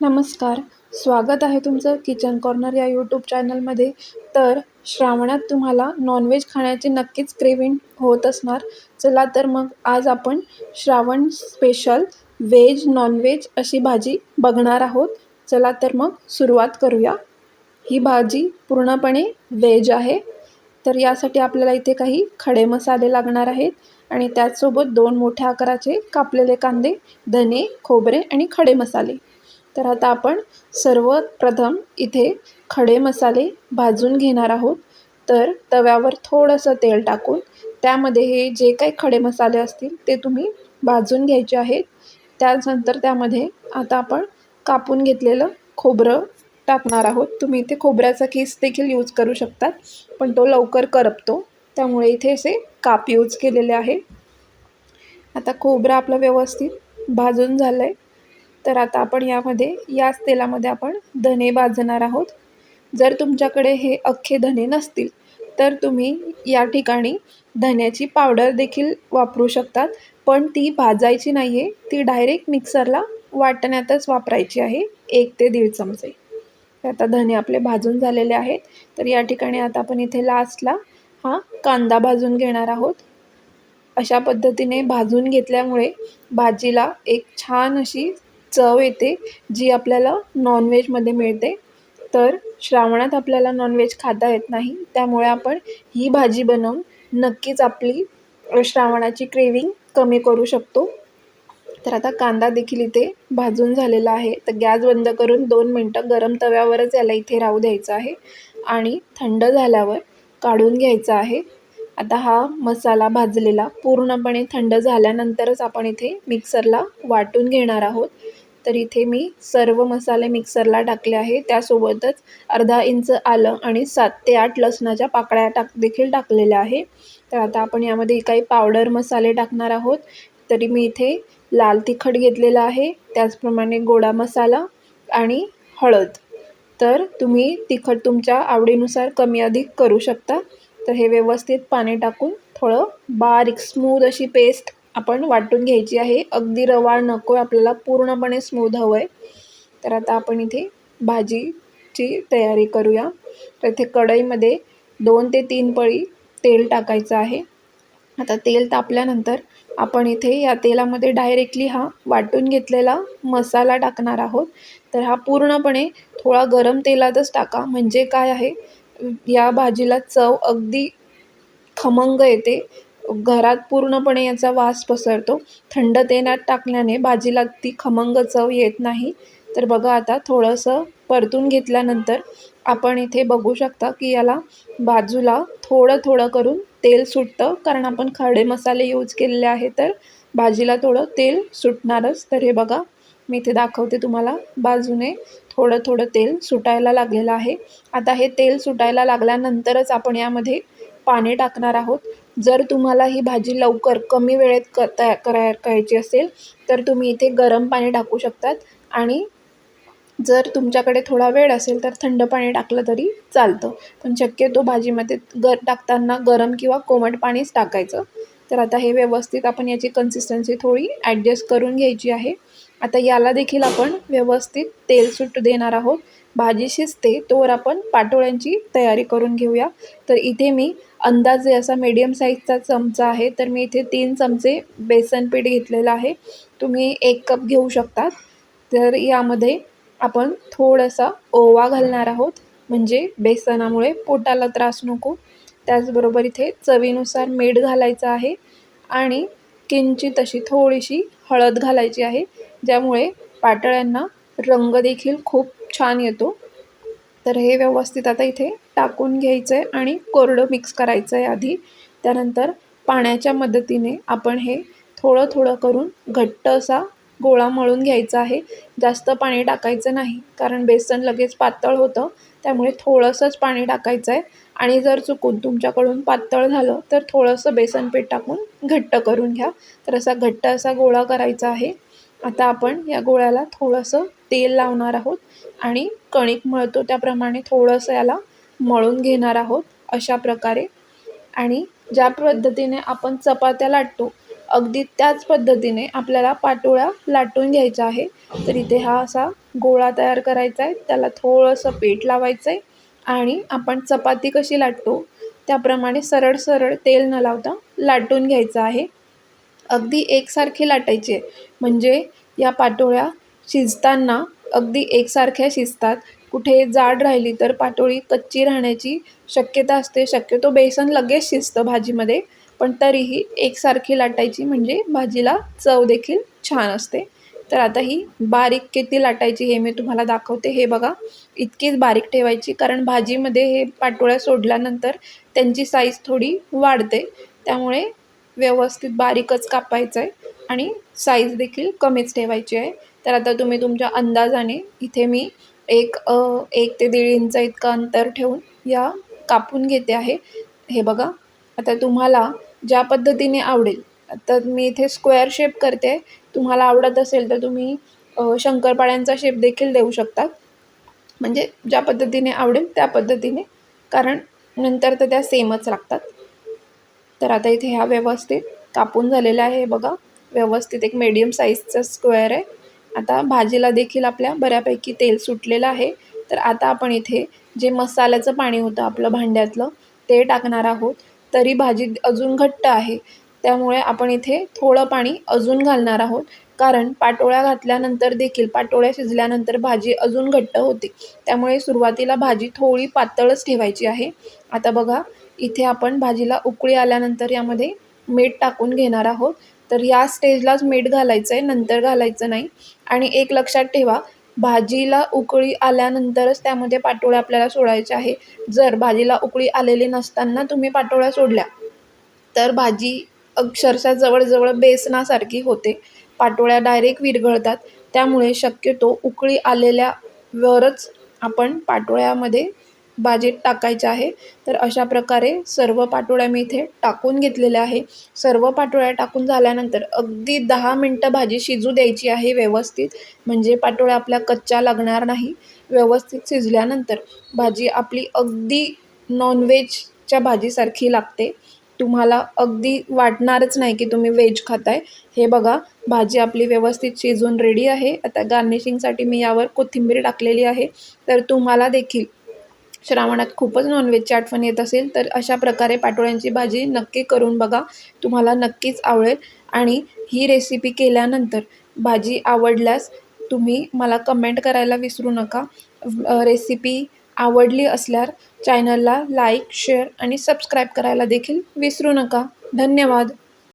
नमस्कार. स्वागत आहे तुमचं किचन कॉर्नर या यूट्यूब चॅनलमध्ये. तर श्रावणात तुम्हाला नॉनव्हेज खाण्याची नक्कीच क्रेविंग होत असणार. चला तर मग आज आपण श्रावण स्पेशल व्हेज नॉनव्हेज अशी भाजी बघणार आहोत. चला तर मग सुरुवात करूया. ही भाजी पूर्णपणे व्हेज आहे. तर यासाठी आपल्याला इथे काही खडे मसाले लागणार आहेत आणि त्याचसोबत 2 मोठ्या आकाराचे कापलेले कांदे, धने, खोबरे आणि खडे मसाले. तर आता आपण सर्वप्रथम इथे खडे मसाले भाजून घेणार आहोत. तर तव्यावर थोडंसं तेल टाकून त्यामध्ये हे जे काही खडे मसाले असतील ते तुम्ही भाजून घ्यायचे आहेत. त्यानंतर त्यामध्ये आता आपण कापून घेतलेलं खोबरं टाकणार आहोत. तुम्ही इथे खोबऱ्याचा किस देखील यूज करू शकतात, पण तो लवकर करपतो, त्यामुळे इथे असे काप यूज केलेले आहे. आता खोबरं आपलं व्यवस्थित भाजून झालं आहे. तर आता आपण याच तेलामध्ये आपण धने भाजणार आहोत. जर तुमच्याकडे हे अख्खे धने नसतील तर तुम्ही या ठिकाणी धन्याची पावडर देखील वापरू शकतात, पण ती भाजायची नाही आहे, ती डायरेक्ट मिक्सरला वाटण्यातच वापरायची आहे, 1 ते 1.5 चमचे. तर आता धने आपले भाजून झालेले आहेत. तर या ठिकाणी आता आपण इथे लास्टला हा कांदा भाजून घेणार आहोत. अशा पद्धतीने भाजून घेतल्यामुळे भाजीला एक छान अशी चव येते, जी आपल्याला नॉनव्हेजमध्ये मिळते. तर श्रावणात आपल्याला नॉनव्हेज खाता येत नाही, त्यामुळे आपण ही भाजी बनवून नक्कीच आपली श्रावणाची क्रेविंग कमी करू शकतो. तर आता कांदा देखील इथे भाजून झालेला आहे. तर गॅस बंद करून 2 मिनटं गरम तव्यावरच याला इथे राहू द्यायचं आहे आणि थंड झाल्यावर काढून घ्यायचा आहे. आता हा मसाला भाजलेला पूर्णपणे थंड झाल्यानंतरच आपण इथे मिक्सरला वाटून घेणार आहोत. तर इथे मी सर्व मसाले मिक्सरला टाकले आहे. त्यासोबतच अर्धा इंच आलं आणि 7 ते 8 लसणाच्या पाकळ्या देखील टाकलेल्या आहे. तर आता आपण यामध्ये काही पावडर मसाले टाकणार आहोत. तरी मी इथे लाल तिखट घेतलेलं आहे, त्याचप्रमाणे गोडा मसाला आणि हळद. तर तुम्ही तिखट तुमच्या आवडीनुसार कमी अधिक करू शकता. तर हे व्यवस्थित पाणी टाकून थोडं बारीक स्मूथ अशी पेस्ट आपण वाटून घ्यायची आहे. अगदी रवाळ नको आहे आपल्याला, पूर्णपणे स्मूथ हवं आहे. तर आता आपण इथे भाजीची तयारी करूया. तर इथे कढईमध्ये 2 ते 3 पळी तेल टाकायचं आहे. आता तेल तापल्यानंतर आपण इथे या तेलामध्ये डायरेक्टली हा वाटून घेतलेला मसाला टाकणार आहोत. तर हा पूर्णपणे थोडा गरम तेलातच टाका, म्हणजे काय आहे, या भाजीला चव अगदी खमंग येते. घरात पूर्णपणे याचा वास पसरतो. थंड तेलात टाकल्याने भाजीला ती खमंग चव येत नाही. तर बघा आता थोडंसं परतून घेतल्यानंतर आपण इथे बघू शकता की याला बाजूला थोडं थोडं करून तेल सुटतं, कारण आपण खडे मसाले यूज केलेले आहे, तर भाजीला थोडं तेल सुटणारच. तर हे बघा, मी इथे दाखवते तुम्हाला, बाजूने थोडं थोडं तेल सुटायला लागलेलं आहे. आता हे तेल सुटायला लागल्यानंतरच आपण यामध्ये पाणी टाकणार आहोत. जर तुम्हाला ही भाजी लवकर कमी वेळेत करायची असेल तर तुम्ही इथे गरम पाणी टाकू शकतात आणि जर तुमच्याकडे थोडा वेळ असेल तर थंड पाणी टाकलं तरी चालतं. पण शक्यतो भाजीमध्ये टाकताना गरम किंवा कोमट पाणीच टाकायचं. तर आता हे व्यवस्थित आपण याची कन्सिस्टन्सी थोडी ॲडजस्ट करून घ्यायची आहे. आता याला देखील आपण व्यवस्थित तेल सुटू देणार आहोत. भाजी शिजते तोवर आपण पाटोळ्यांची तयारी करून घेऊया. तर इथे मी अंदाजे असा मीडियम साईजचा चमचा आहे, तर मी इथे 3 चमचे बेसन पीठ घेतलेलं आहे. तुम्ही 1 कप घेऊ शकता. तर यामध्ये आपण थोडासा ओवा घालणार आहोत, म्हणजे बेसनामुळे पोटाला त्रास नको. त्याचबरोबर इथे चवीनुसार मीठ घालायचं आहे आणि किंचित अशी थोडीशी हळद घालायची आहे, ज्यामुळे पातळ्यांना रंग देखील खूप छान येतो. तर हे व्यवस्थित आता इथे टाकून घ्यायचं आहे आणि कोरडं मिक्स करायचं आहे आधी. त्यानंतर पाण्याच्या मदतीने आपण हे थोडं थोडं करून घट्ट असा गोळा मळून घ्यायचा आहे. जास्त पाणी टाकायचं नाही, कारण बेसन लगेच पातळ होतं, त्यामुळे थोडंसंच पाणी टाकायचं आहे. आणि जर चुकून तुमच्याकडून पातळ झालं तर थोडंसं बेसन पीठ टाकून घट्ट करून घ्या. तर असा घट्ट असा गोळा करायचा आहे. आता आपण या गोळ्याला थोडंसं तेल लावणार आहोत आणि कणिक मळतो त्याप्रमाणे थोडंसं याला मळून घेणार आहोत, अशा प्रकारे. आणि ज्या पद्धतीने आपण चपात्या लाटतो, अगदी त्याच पद्धतीने आपल्याला पाटोळ्या लाटून घ्यायच्या आहे. तर इथे हा असा गोळा तयार करायचा आहे, त्याला थोडंसं पीठ लावायचं आहे आणि आपण चपाती कशी लाटतो त्याप्रमाणे सरळ सरळ तेल न लावता लाटून घ्यायचं आहे. अगदी एकसारखी लाटायची आहे, म्हणजे या पाटोळ्या शिजताना अगदी एकसारख्या शिजतात. कुठे जाड राहिली तर पाटोळी कच्ची राहण्याची शक्यता असते. शक्यतो बेसन लगेच शिजतं भाजीमध्ये, पण तरीही एकसारखी लाटायची म्हणजे भाजीला चव देखील छान असते. तर आता ही बारीक किती लाटायची हे मी तुम्हाला दाखवते. हे बघा, इतकीच बारीक ठेवायची, कारण भाजीमध्ये हे पाटोळ्या सोडल्यानंतर त्यांची साईज थोडी वाढते. त्यामुळे व्यवस्थित बारीकच कापायचं आहे आणि साईज देखील कमीच ठेवायची आहे. तर आता तुम्ही तुमच्या अंदाजाने इथे मी 1 ते 1.5 इंच इतकं अंतर ठेवून या कापून घेते आहे. हे बघा, आता तुम्हाला ज्या पद्धतीने आवडेल, तर मी इथे स्क्वेअर शेप करते. तुम्हाला आवडत असेल तर तुम्ही शंकरपाळ्यांचा शेप देखील देऊ शकता. म्हणजे ज्या पद्धतीने आवडेल त्या पद्धतीने, कारण नंतर तर त्या सेमच लागतात. तर आता इथे ह्या व्यवस्थित कापून झालेल्या आहे. हे बघा, व्यवस्थित एक मीडियम साईजचा स्क्वेअर आहे. आता भाजीला देखील आपल्या बऱ्यापैकी तेल सुटलेलं आहे. तर आता आपण इथे जे मसाल्याचं पाणी होतं आपलं भांड्यातलं ते टाकणार आहोत. तरी भाजी अजून घट्ट आहे, त्यामुळे आपण इथे थोडं पाणी अजून घालणार आहोत. कारण पाटोळ्या घातल्यानंतर देखील, पाटोळ्या शिजल्यानंतर भाजी अजून घट्ट होते. त्यामुळे सुरुवातीला भाजी थोडी पातळच ठेवायची आहे. आता बघा, इथे आपण भाजीला उकळी आल्यानंतर यामध्ये मीठ टाकून घेणार आहोत. तर या स्टेजलाच मीठ घालायचं आहे, नंतर घालायचं नाही. आणि एक लक्षात ठेवा, भाजीला उकळी आल्यानंतरच त्यामध्ये पाटोळ्या आपल्याला सोडायच्या आहे. जर भाजीला उकळी आलेली नसताना तुम्ही पाटोळ्या सोडल्या तर भाजी अक्षरशः जवळजवळ बेसनासारखी होते. पाटोळ्या डायरेक्ट विरघळतात. त्यामुळे शक्यतो उकळी आलेल्यावरच आपण पाटोळ्यामध्ये भाजीत टाकायच्या आहे. तर अशा प्रकारे सर्व पाटोळ्या मी इथे टाकून घेतलेल्या आहे. सर्व पाटोळ्या टाकून झाल्यानंतर अगदी 10 मिनटं भाजी शिजू द्यायची आहे व्यवस्थित, म्हणजे पाटोळ्या आपल्या कच्च्या लागणार नाही. व्यवस्थित शिजल्यानंतर भाजी आपली अगदी नॉनव्हेजच्या भाजीसारखी लागते. तुम्हाला अगदी वाटणारच नाही की तुम्ही व्हेज खाताय. हे बघा, भाजी आपली व्यवस्थित शिजून रेडी आहे. आता गार्निशिंगसाठी मी यावर कोथिंबीर टाकलेली आहे. तर तुम्हाला देखील श्रावणात खूपच नॉनव्हेजची आठवण येत असेल तर अशा प्रकारे पाटोळ्यांची भाजी नक्की करून बघा. तुम्हाला नक्कीच आवडेल. आणि ही रेसिपी केल्यानंतर भाजी आवडल्यास तुम्ही मला कमेंट करायला विसरू नका. रेसिपी आवडली असल्यास चॅनलला लाईक, शेअर आणि सबस्क्राईब करायला देखील विसरू नका. धन्यवाद.